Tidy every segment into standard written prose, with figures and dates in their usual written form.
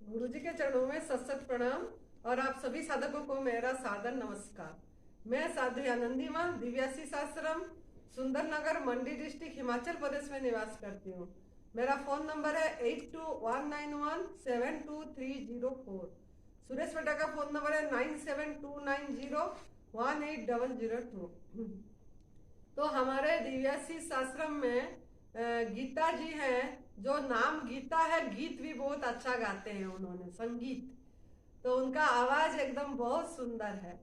गुरु जी के चरणों में सत सत प्रणाम और आप सभी साधकों को मेरा सादर नमस्कार। मैं साध्वी आनंदी माँ दिव्यासी शास्त्रम सुंदर नगर मंडी डिस्ट्रिक्ट हिमाचल प्रदेश में निवास करती हूँ। मेरा फोन नंबर है 8219172304। सुरेश बेटा का फोन नंबर है 9729018002। तो हमारे दिव्यासी शास्त्रम में गीता जी हैं, जो नाम गीता है, गीत भी बहुत अच्छा गाते हैं उन्होंने, संगीत। तो उनका आवाज एकदम बहुत सुंदर है।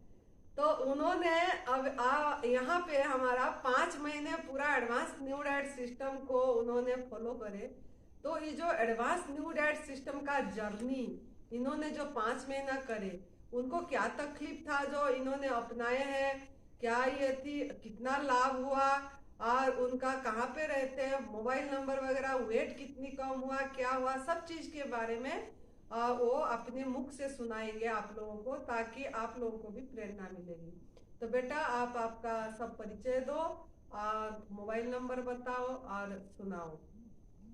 तो उन्होंने अब यहाँ पे हमारा 5 महीने पूरा एडवांस न्यू डाइट सिस्टम को उन्होंने फॉलो करे। तो ये जो एडवांस न्यू डाइट सिस्टम का जर्नी इन्होंने जो 5 महीना करे, उनको क्या तकलीफ था जो इन्होंने अपनाए हैं, क्या ये थी, कितना लाभ हुआ, और उनका कहाँ पे रहते हैं, मोबाइल नंबर वगैरह, वेट कितनी कम हुआ, क्या हुआ, सब चीज के बारे में वो अपने मुख से सुनाएंगे आप लोगों को, ताकि आप लोगों को भी प्रेरणा मिलेगी। तो बेटा आप आपका सब परिचय दो और मोबाइल नंबर बताओ और सुनाओ।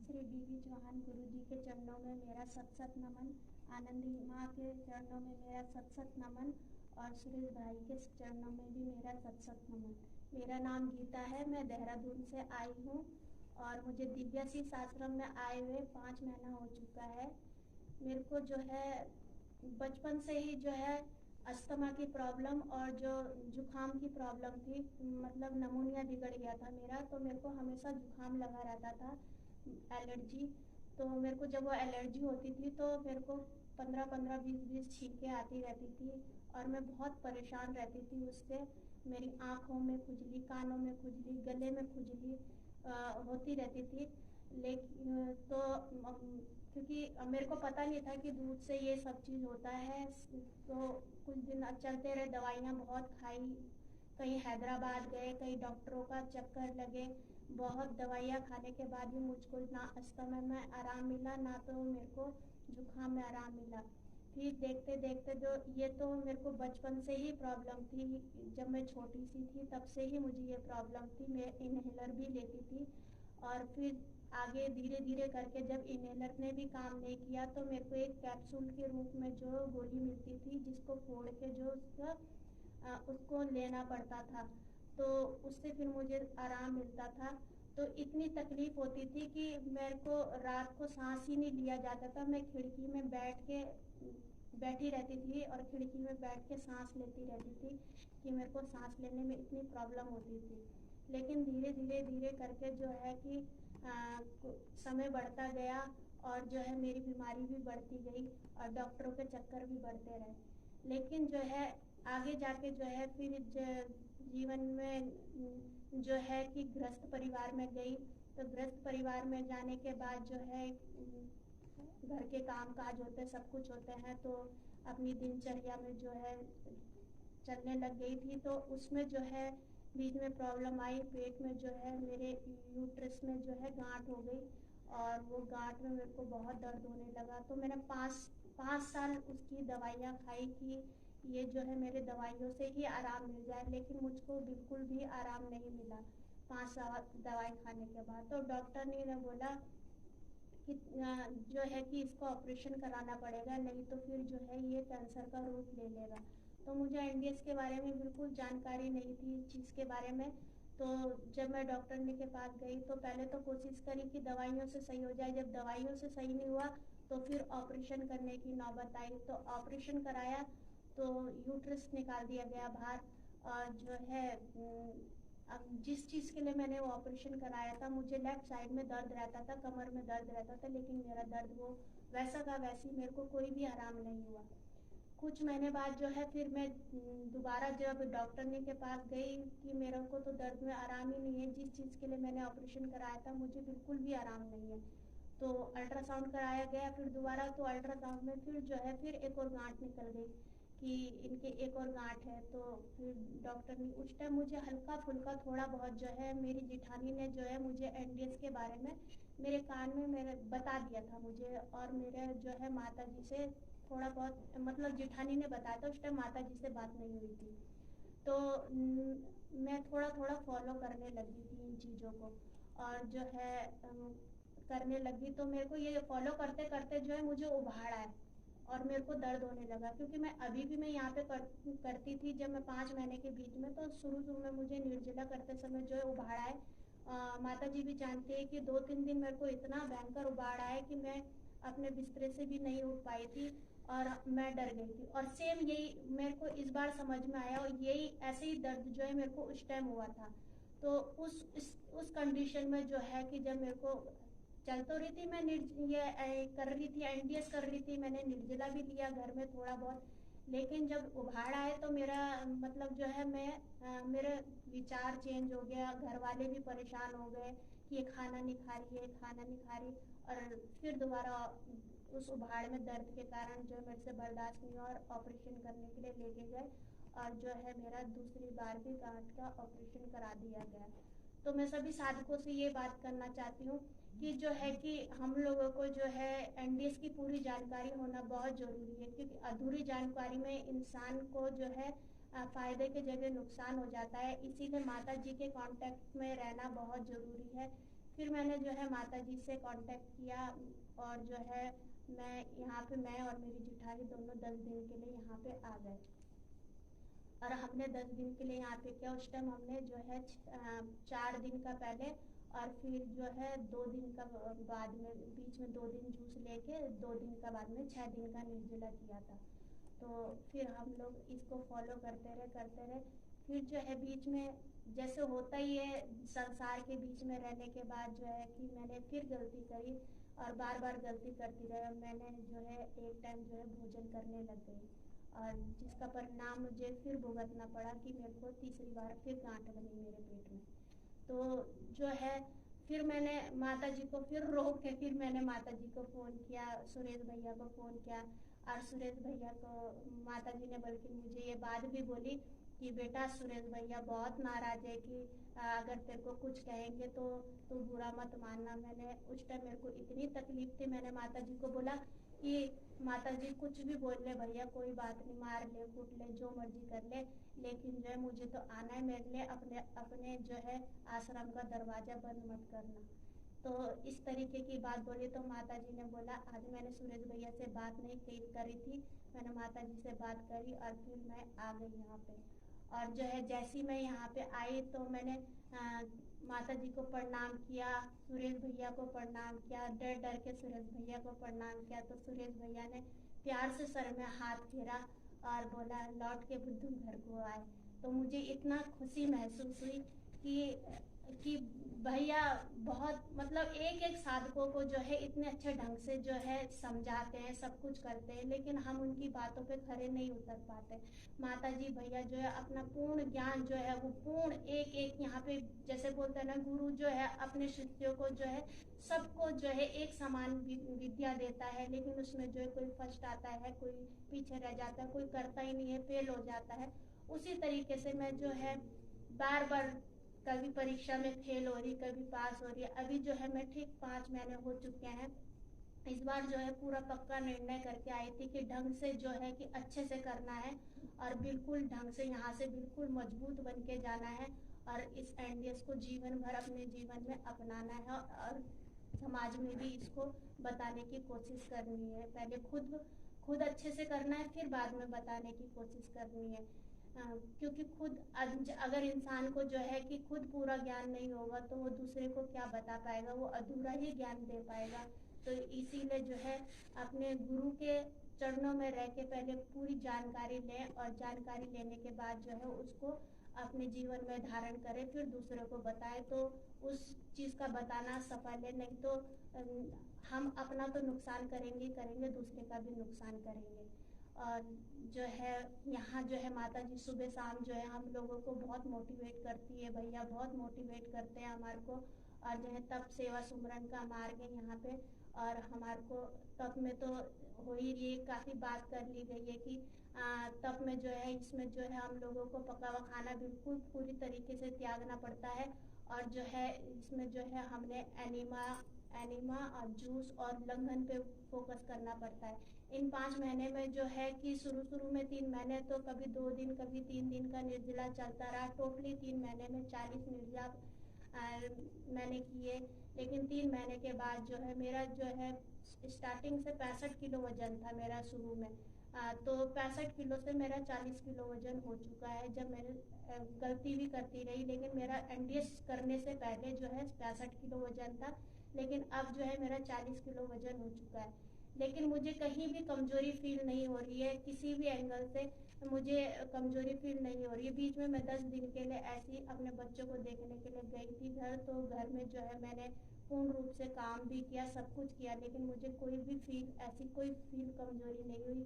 श्री डीवी चौहान गुरु जी के चरणों में मेरा सत सत नमन। आनंदी माँ के चरणों में मेरा सत सत नमन और सुरेश भाई के चरणों में भी मेरा सत सत नमन। मेरा नाम गीता है, मैं देहरादून से आई हूँ और मुझे दिव्याशीष आश्रम में आए हुए 5 महीना हो चुका है। मेरे को जो है बचपन से ही जो है अस्थमा की प्रॉब्लम और जो जुखाम की प्रॉब्लम थी, मतलब नमूनिया बिगड़ गया था मेरा, तो मेरे को हमेशा जुखाम लगा रहता था, एलर्जी। तो मेरे को जब वो एलर्जी होती थी तो मेरे को 15-15 20-20 छींकें आती रहती थी और मैं बहुत परेशान रहती थी उससे। मेरी आँखों में खुजली, कानों में खुजली, गले में खुजली होती रहती थी। लेकिन तो क्योंकि मेरे को पता नहीं था कि दूध से ये सब चीज़ होता है, तो कुछ दिन चलते रहे, दवाइयाँ बहुत खाई, कहीं हैदराबाद गए, कहीं डॉक्टरों का चक्कर लगे, बहुत दवाइयाँ खाने के बाद भी मुझको ना अस्थमा में आराम मिला, ना तो मेरे को जुकाम में आराम मिला। फिर देखते देखते जो ये तो मेरे को बचपन से ही प्रॉब्लम थी, जब मैं छोटी सी थी तब से ही मुझे ये प्रॉब्लम थी। मैं इनहेलर भी लेती थी और फिर आगे धीरे धीरे करके जब इनहेलर ने भी काम नहीं किया तो मेरे को एक कैप्सूल के रूप में जो गोली मिलती थी, जिसको फोड़ के जो उसको लेना पड़ता था, तो उससे फिर मुझे आराम मिलता था। तो इतनी तकलीफ होती थी कि मेरे को रात को सांस ही नहीं लिया जाता था। मैं खिड़की में बैठी रहती थी और खिड़की में बैठ के सांस लेती रहती थी कि मेरे को सांस लेने में इतनी प्रॉब्लम होती थी। लेकिन धीरे धीरे धीरे करके जो है कि समय बढ़ता गया और जो है मेरी बीमारी भी बढ़ती गई और डॉक्टरों के चक्कर भी बढ़ते रहे। लेकिन जो है आगे जाके जो है फिर जीवन में जो है कि गृहस्थ परिवार में गई। तो गृहस्थ परिवार में जाने के बाद जो है घर के काम काज होते, सब कुछ होते हैं, तो अपनी दिनचर्या में जो है चलने लग गई थी। तो उसमें जो है बीच में प्रॉब्लम आई, पेट में जो है मेरे यूट्रस में जो है गांठ हो गई और वो गांठ में मेरे को बहुत दर्द होने लगा। तो मैंने 5 साल उसकी दवाइयाँ खाई कि ये जो है मेरे दवाइयों से ही आराम मिल जाए, लेकिन मुझको बिल्कुल भी आराम नहीं मिला 5 साल दवाई खाने के बाद। तो डॉक्टर ने बोला कि जो है कि इसको ऑपरेशन कराना पड़ेगा, नहीं तो फिर जो है ये कैंसर का रूप ले लेगा। तो मुझे एनडीएस के बारे में बिल्कुल जानकारी नहीं थी इस चीज़ के बारे में। तो जब मैं डॉक्टर ने के पास गई तो पहले तो कोशिश करी कि दवाइयों से सही हो जाए। जब दवाइयों से सही नहीं हुआ तो फिर ऑपरेशन करने की नौबत आई। तो ऑपरेशन कराया तो यूट्रस निकाल दिया गया बाहर। और जो है अब जिस चीज़ के लिए मैंने वो ऑपरेशन कराया था, मुझे लेफ्ट साइड में दर्द रहता था, कमर में दर्द रहता था, लेकिन मेरा दर्द वो वैसा का वैसी, मेरे को कोई भी आराम नहीं हुआ। कुछ महीने बाद जो है फिर मैं दोबारा जब डॉक्टर ने के पास गई कि मेरे को तो दर्द में आराम ही नहीं है, जिस चीज़ के लिए मैंने ऑपरेशन कराया था मुझे बिल्कुल भी आराम नहीं है। तो अल्ट्रासाउंड कराया गया फिर दोबारा, तो अल्ट्रासाउंड में फिर जो है फिर एक और गांठ निकल गई कि इनके एक और गांठ है। तो फिर डॉक्टर ने उस टाइम मुझे हल्का फुल्का थोड़ा बहुत जो है, मेरी जिठानी ने जो है मुझे एनडीएस के बारे में मेरे कान में मेरे बता दिया था मुझे, और मेरे जो है माता जी से थोड़ा बहुत, मतलब जिठानी ने बताया था, उस टाइम माता जी से बात नहीं हुई थी। तो मैं थोड़ा थोड़ा फॉलो करने लगी थी इन चीज़ों को और जो है करने लगी। तो मेरे को ये फॉलो करते करते जो है मुझे उभार आया और मेरे को दर्द होने लगा, क्योंकि मैं अभी भी मैं यहाँ पे करती थी जब मैं 5 महीने के बीच में, तो शुरू शुरू में मुझे निर्जला करते समय जो है उबाड़ा है। माता जी भी जानती है कि 2-3 दिन मेरे को इतना भयंकर उबाड़ा है कि मैं अपने बिस्तरे से भी नहीं उठ पाई थी और मैं डर गई थी। और सेम यही मेरे को इस बार समझ में आया, और यही ऐसे ही दर्द जो है मेरे को उस टाइम हुआ था। तो उस कंडीशन में जो है कि जब मेरे को चल तो रही थी, मैं कर रही थी, एनडीएस कर रही थी, मैंने निर्जला भी लिया घर में थोड़ा बहुत, लेकिन जब उभाड़ आए तो मेरा मतलब जो है मेरे विचार चेंज हो गया, घर वाले भी परेशान हो गए कि ये खाना नहीं खा रही है, खाना नहीं खा रही। और फिर दोबारा उस उभाड़ में दर्द के कारण जो मेरे से बर्दाश्त नहीं हुआ और ऑपरेशन करने के लिए लेके गए, और जो है मेरा दूसरी बार भी गांठ का ऑपरेशन करा दिया गया। तो मैं सभी साधकों से ये बात करना चाहती हूँ कि जो है कि हम लोगों को जो है एनडीएस की पूरी जानकारी होना बहुत ज़रूरी है, क्योंकि अधूरी जानकारी में इंसान को जो है फ़ायदे के जगह नुकसान हो जाता है। इसीलिए माता जी के कांटेक्ट में रहना बहुत ज़रूरी है। फिर मैंने जो है माता जी से कांटेक्ट किया, और जो है मैं और मेरी जिठानी दोनों 10 दिन के लिए यहाँ पे आ गए। और हमने 10 दिन के लिए यहाँ पे किया। उस टाइम हमने जो है 4 दिन का पहले, और फिर जो है 2 दिन का बाद में, बीच में 2 दिन जूस लेके 2 दिन का बाद में 6 दिन का निर्जला किया था। तो फिर हम लोग इसको फॉलो करते रहे। फिर जो है बीच में जैसे होता ही है संसार के बीच में रहने के बाद, जो है कि मैंने फिर गलती करी और बार बार गलती करती रही। मैंने जो है एक टाइम जो है भोजन करने लग गई, और जिसका परिणाम मुझे फिर भुगतना पड़ा कि मेरे को तीसरी बार फिर गांठ बनी मेरे पेट में। तो जो है फिर मैंने माता जी को फिर रोक के फिर मैंने माता जी को फ़ोन किया, सुरेश भैया को फ़ोन किया, और सुरेश भैया को माता जी ने बल्कि मुझे ये बात भी बोली कि बेटा सुरेश भैया बहुत नाराज़ है कि अगर तेरे को कुछ कहेंगे तो तू बुरा मत मानना। मैंने उस टाइम मेरे को इतनी तकलीफ थी, मैंने माता जी को बोला कि माता जी कुछ भी बोल ले भैया, कोई बात नहीं, मार ले कूट ले जो मर्जी कर ले, लेकिन जो है मुझे तो आना है, मेरे लिए अपने अपने जो है आश्रम का दरवाज़ा बंद मत करना। तो इस तरीके की बात बोली तो माता जी ने बोला, आज मैंने सुरेश भैया से बात नहीं करी थी, मैंने माता जी से बात करी और फिर मैं आ गई यहाँ पे। और जो है जैसी मैं यहाँ पे आई तो मैंने माता जी को प्रणाम किया, सुरेश भैया को प्रणाम किया, डर डर के सुरेश भैया को प्रणाम किया। तो सुरेश भैया ने प्यार से सर में हाथ फेरा और बोला लौट के बुद्धू घर को आए। तो मुझे इतना खुशी महसूस हुई कि भैया बहुत मतलब एक एक साधकों को जो है इतने अच्छे ढंग से जो है समझाते हैं, सब कुछ करते हैं, लेकिन हम उनकी बातों पे खरे नहीं उतर पाते। माता जी भैया जो है अपना पूर्ण ज्ञान जो है वो पूर्ण एक एक यहाँ पे जैसे बोलते हैं ना, गुरु जो है अपने शिष्यों को जो है सबको जो है एक समान विद्या देता है, लेकिन उसमें जो है कोई फर्स्ट आता है, कोई पीछे रह जाता है, कोई करता ही नहीं है, फेल हो जाता है। उसी तरीके से मैं जो है बार बार कभी परीक्षा में फेल हो रही, कभी पास हो रही है। अभी जो है मैं ठीक 5 महीने हो चुके हैं। इस बार जो है पूरा पक्का निर्णय करके आई थी कि ढंग से जो है कि अच्छे से करना है और बिल्कुल ढंग से यहाँ से बिल्कुल मजबूत बन के जाना है, और इस एनडीएस को जीवन भर अपने जीवन में अपनाना है और समाज में भी इसको बताने की कोशिश करनी है। पहले खुद अच्छे से करना है, फिर बाद में बताने की कोशिश करनी है। क्योंकि खुद अगर इंसान को जो है कि खुद पूरा ज्ञान नहीं होगा तो वो दूसरे को क्या बता पाएगा, वो अधूरा ही ज्ञान दे पाएगा। तो इसीलिए जो है अपने गुरु के चरणों में रह के पहले पूरी जानकारी लें, और जानकारी लेने के बाद जो है उसको अपने जीवन में धारण करें, फिर दूसरों को बताएं, तो उस चीज़ का बताना सफल है। नहीं तो हम अपना तो नुकसान करेंगे करेंगे, दूसरे का भी नुकसान करेंगे। और जो है यहाँ जो है माता जी सुबह शाम जो है हम लोगों को बहुत मोटिवेट करती है, भैया बहुत मोटिवेट करते हैं हमारे को। और जो है तप सेवा सुमरन का मार्ग है यहाँ पे, और हमारे को तप में तो हो ही रही है, काफ़ी बात कर ली गई है कि तप में जो है इसमें जो है हम लोगों को पका हुआ खाना बिल्कुल पूरी तरीके से त्यागना पड़ता है। और जो है इसमें जो है हमने एनिमा और जूस और लंघन पे फोकस करना पड़ता है। इन 5 महीने में जो है कि शुरू में 3 महीने तो कभी 2 दिन कभी 3 दिन का निर्जला चलता रहा। टोटली 3 महीने में 40 निर्जला मैंने किए, लेकिन 3 महीने के बाद जो है मेरा जो है स्टार्टिंग से 65 किलो वजन था मेरा शुरू में। तो 65 किलो से मेरा 40 किलो वजन हो चुका है। जब मैंने गलती भी करती रही, लेकिन मेरा एनडीएस करने से पहले जो है 65 किलो वजन था, लेकिन अब जो है मेरा 40 किलो वजन हो चुका है। लेकिन मुझे कहीं भी कमजोरी फील नहीं हो रही है, किसी भी एंगल से मुझे कमजोरी फील नहीं हो रही है। बीच में मैं 10 दिन के लिए ऐसी अपने बच्चों को देखने के लिए गई थी घर, तो घर में जो है मैंने पूर्ण रूप से काम भी किया, सब कुछ किया, लेकिन मुझे कोई भी ऐसी कोई कमजोरी नहीं हुई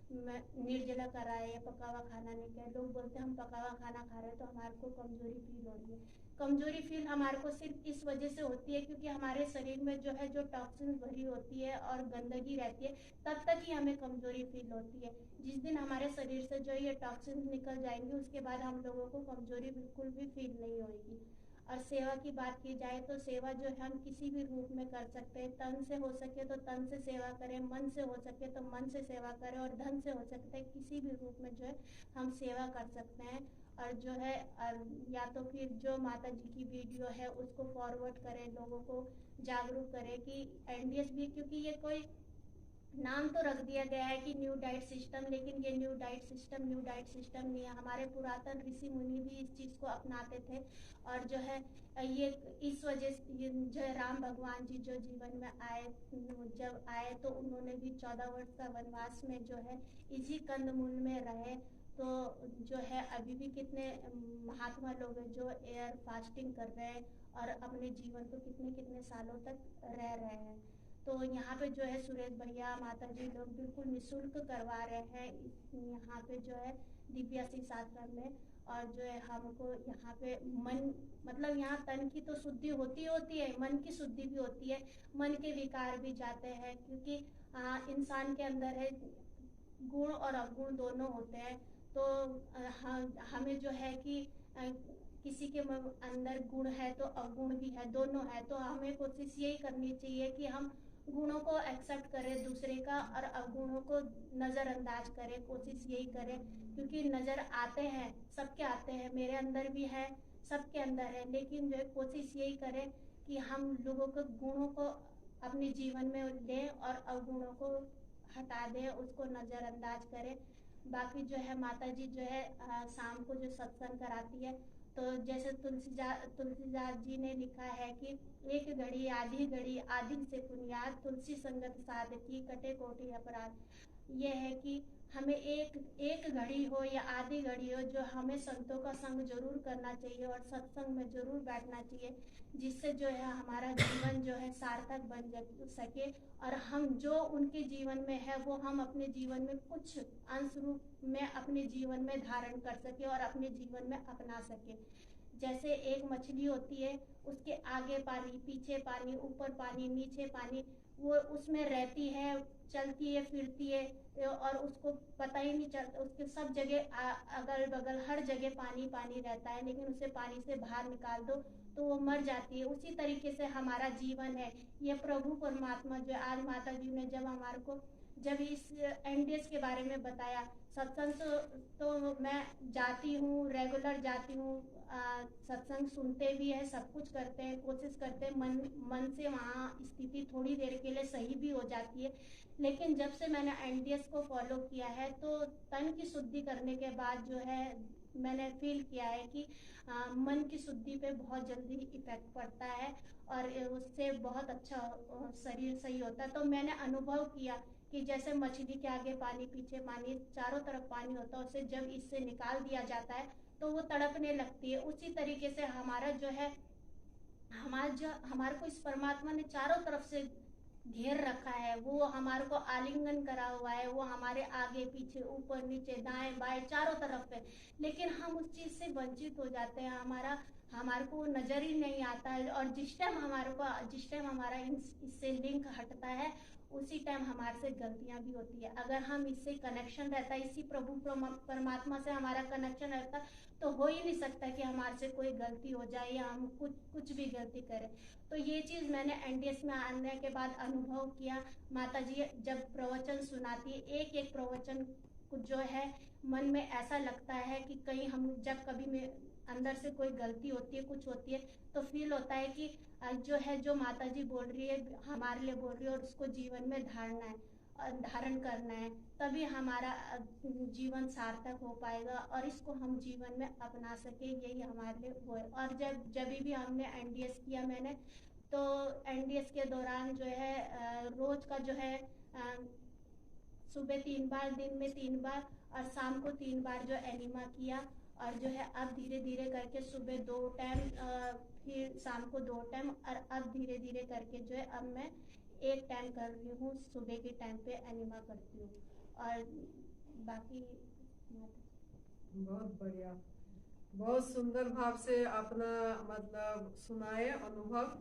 कि मैं निर्जला कराए या पका हुआ खाना नहीं खाए। लोग बोलते हैं हम पका हुआ खाना खा रहे हैं तो हमारे को कमजोरी फील हो रही है। कमजोरी फील हमारे को सिर्फ इस वजह से होती है क्योंकि हमारे शरीर में जो है जो टॉक्सिन भरी होती है और गंदगी रहती है, तब तक ही हमें कमजोरी फील होती है। जिस दिन हमारे शरीर से जो ये टॉक्सिन निकल जाएंगे, उसके बाद हम लोगों को कमजोरी बिल्कुल भी फील नहीं होगी। और सेवा की बात की जाए तो सेवा जो है हम किसी भी रूप में कर सकते हैं। तन से हो सके तो तन से सेवा करें, मन से हो सके तो मन से सेवा करें, और धन से हो सकता है किसी भी रूप में जो है हम सेवा कर सकते हैं। और जो है या तो फिर जो माता जी की वीडियो है उसको फॉरवर्ड करें, लोगों को जागरूक करें कि एनडीएस भी, क्योंकि ये कोई नाम तो रख दिया गया है कि न्यू डाइट सिस्टम, लेकिन ये न्यू डाइट सिस्टम नहीं है। हमारे पुरातन ऋषि मुनि भी इस चीज को अपनाते थे। और जो है ये इस वजह से जो है राम भगवान जी जो जीवन में आए, जब आए तो उन्होंने भी 14 वर्ष का वनवास में जो है इसी कंदमूल में रहे। तो जो है अभी भी कितने महात्मा लोग हैं जो एयर फास्टिंग कर रहे हैं और अपने जीवन को कितने कितने सालों तक रह रहे हैं। तो यहाँ पे जो है सुरेश भैया, माता जी लोग बिल्कुल निःशुल्क करवा रहे हैं यहाँ पे जो है दिव्याशीष आश्रम में। और जो है हमको यहाँ पे मन, मतलब यहाँ तन की तो शुद्धि होती है, मन की शुद्धि भी होती है, मन के विकार भी जाते हैं, क्योंकि इंसान के अंदर है गुण और अवगुण दोनों होते हैं। तो हमें जो है कि किसी के अंदर गुण है तो अवगुण भी है, दोनों है। तो हमें कोशिश यही करनी चाहिए कि हम गुणों को एक्सेप्ट करें दूसरे का और अवगुणों को नजरअंदाज करें, कोशिश यही करें। क्योंकि नजर आते हैं, सबके आते हैं, मेरे अंदर भी है, सबके अंदर है, लेकिन जो है कोशिश यही करें कि हम लोगों के गुणों को अपने जीवन में लें और अवगुणों को हटा दें, उसको नजरअंदाज करें। बाकी जो है माता जी जो है शाम को जो सत्संग कराती है, तो जैसे तुलसीदास जी ने लिखा है कि एक घड़ी आदि से पुनियाद, तुलसी संगत साधकी कटे कोटि अपराध। ये है कि हमें एक घड़ी हो या आधी घड़ी हो, जो हमें संतों का संग जरूर करना चाहिए और सत्संग में जरूर बैठना चाहिए, जिससे जो है हमारा जीवन जो है सार्थक बन सके और हम जो उनके जीवन में है वो हम अपने जीवन में कुछ अंश रूप में अपने जीवन में धारण कर सके और अपने जीवन में अपना सके। जैसे एक मछली होती है, उसके आगे पानी, पीछे पानी, ऊपर पानी, नीचे पानी, वो उसमें रहती है, चलती है, फिरती है, और उसको पता ही नहीं चलता, उसके सब जगह अगल बगल हर जगह पानी पानी रहता है, लेकिन उसे पानी से बाहर निकाल दो तो वो मर जाती है। उसी तरीके से हमारा जीवन है। ये प्रभु परमात्मा जो आज माता जी ने जब इस एनडीएस के बारे में बताया, सत्संग तो मैं जाती हूँ, रेगुलर जाती हूँ, सत्संग सुनते भी है, सब कुछ करते हैं, कोशिश करते हैं, मन से वहाँ स्थिति थोड़ी देर के लिए सही भी हो जाती है। लेकिन जब से मैंने एनडीएस को फॉलो किया है तो तन की शुद्धि करने के बाद जो है मैंने फील किया है कि मन की शुद्धि पे बहुत जल्दी इफेक्ट पड़ता है और उससे बहुत अच्छा शरीर सही होता है। तो मैंने अनुभव किया कि जैसे मछली के आगे पानी, पीछे पानी, चारों तरफ पानी होता है, उसे जब इससे निकाल दिया जाता है तो वो तड़पने लगती है। उसी तरीके से हमारा जो है हमारे को इस परमात्मा ने चारों तरफ से घेर रखा है, वो हमारे को आलिंगन करा हुआ है, वो हमारे आगे पीछे ऊपर नीचे दाएं बाएं चारों तरफ है, लेकिन हम उस चीज से वंचित हो जाते हैं, हमारे को नजर ही नहीं आता है। और जिस टाइम हमारा इससे लिंक हटता है, उसी टाइम हमारे से गलतियां भी होती है। अगर हम इससे कनेक्शन रहता है, इसी प्रभु परमात्मा से हमारा कनेक्शन रहता, तो हो ही नहीं सकता कि हमारे से कोई गलती हो जाए या हम कुछ भी गलती करें। तो ये चीज मैंने एनडीएस में आने के बाद अनुभव किया। माता जी जब प्रवचन सुनाती है, एक एक प्रवचन जो है मन में ऐसा लगता है कि कहीं हम जब कभी अंदर से कोई गलती होती है, कुछ होती है, तो फील होता है कि जो है, जो माता जी बोल रही है हमारे लिए बोल रही है, और उसको जीवन में धारण करना है, तभी हमारा जीवन सार्थक हो पाएगा और इसको हम जीवन में अपना सके, यही हमारे लिए वो है। और जब भी हमने एनडीएस किया मैंने, तो एनडीएस के दौरान जो है रोज का जो है सुबह 3 बार, दिन में 3 बार और शाम को 3 बार जो एनिमा किया, और जो है अब धीरे धीरे करके सुबह 2 टाइम, फिर शाम को 2 टाइम, और अब धीरे धीरे करके जो है अब मैं 1 टाइम कर रही हूँ, सुबह के टाइम पे एनिमा करती हूँ। और बाकी बहुत बढ़िया, बहुत सुंदर भाव से अपना मतलब सुनाए अनुभव।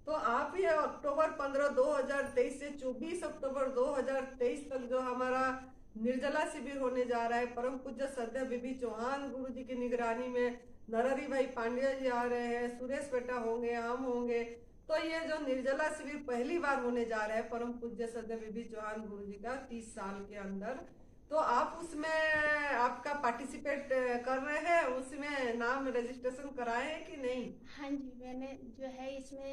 तो आप ये अक्टूबर 15 2023 से 24 अक्टूबर 2023 तक जो हमारा निर्जला शिविर होने जा रहा है, परम पूज्य श्रद्धेय बीबी चौहान गुरु जी की निगरानी में नरहरि भाई पांड्या जी आ रहे हैं, सुरेश बेटा होंगे, हम होंगे। तो ये जो निर्जला शिविर पहली बार होने जा रहा है परम पूज्य श्रद्धेय बीबी चौहान गुरु जी का 30 साल के अंदर, तो आप उसमें आपका पार्टिसिपेट कर रहे हैं, उसमें नाम रजिस्ट्रेशन कराए हैं कि नहीं? हाँ जी, मैंने जो है इसमें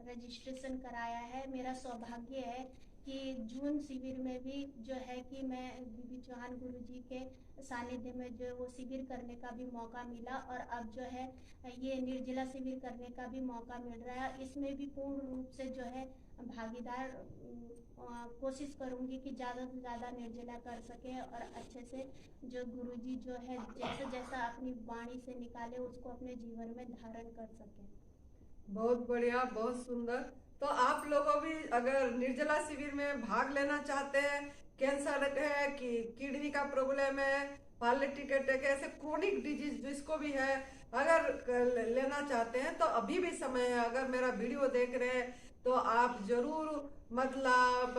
रजिस्ट्रेशन कराया है। मेरा सौभाग्य है कि जून शिविर में भी जो है कि मैं बीबी चौहान गुरु जी के सानिध्य में जो वो शिविर करने का भी मौका मिला, और अब जो है ये निर्जला शिविर करने का भी मौका मिल रहा है। इसमें भी पूर्ण रूप से जो है भागीदार कोशिश करूंगी कि ज़्यादा से ज़्यादा निर्जला कर सके, और अच्छे से जो गुरुजी जो है जैसा जैसा अपनी वाणी से निकाले उसको अपने जीवन में धारण कर सके। बहुत बढ़िया, बहुत सुंदर। तो आप लोगों भी अगर निर्जला शिविर में भाग लेना चाहते हैं, कैंसर है कि किडनी का प्रॉब्लम है, पार्लिटिक अटैक है, ऐसे क्रोनिक डिजीज जिसको भी है, अगर लेना चाहते हैं तो अभी भी समय है। अगर मेरा वीडियो देख रहे हैं तो आप जरूर मतलब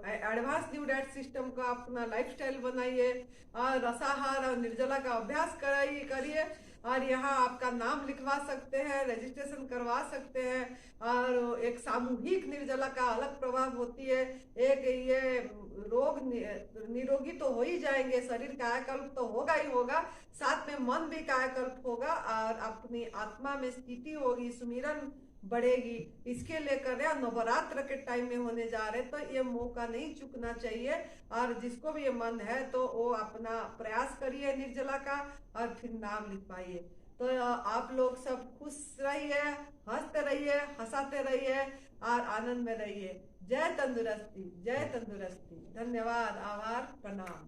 एडवांस न्यू डाइट सिस्टम का अपना लाइफस्टाइल बनाइए और रसाहार और निर्जला का अभ्यास करिए, और यहाँ आपका नाम लिखवा सकते हैं, रजिस्ट्रेशन करवा सकते हैं। और एक सामूहिक निर्जला का अलग प्रभाव होती है। एक ये रोग निरोगी तो हो ही जाएंगे, शरीर कायाकल्प तो होगा ही होगा, साथ में मन भी कायाकल्प होगा और अपनी आत्मा में स्थिति होगी, सुमिरन बढ़ेगी। इसके लेकर नवरात्र के टाइम में होने जा रहे, तो ये मौका नहीं चूकना चाहिए। और जिसको भी ये मन है तो वो अपना प्रयास करिए निर्जला का और फिर नाम लिखवाइए। तो आप लोग सब खुश रहिए, हंसते रहिए, हंसाते रहिए और आनंद में रहिए। जय तंदुरुस्ती, जय तंदुरुस्ती। धन्यवाद, आभार, प्रणाम।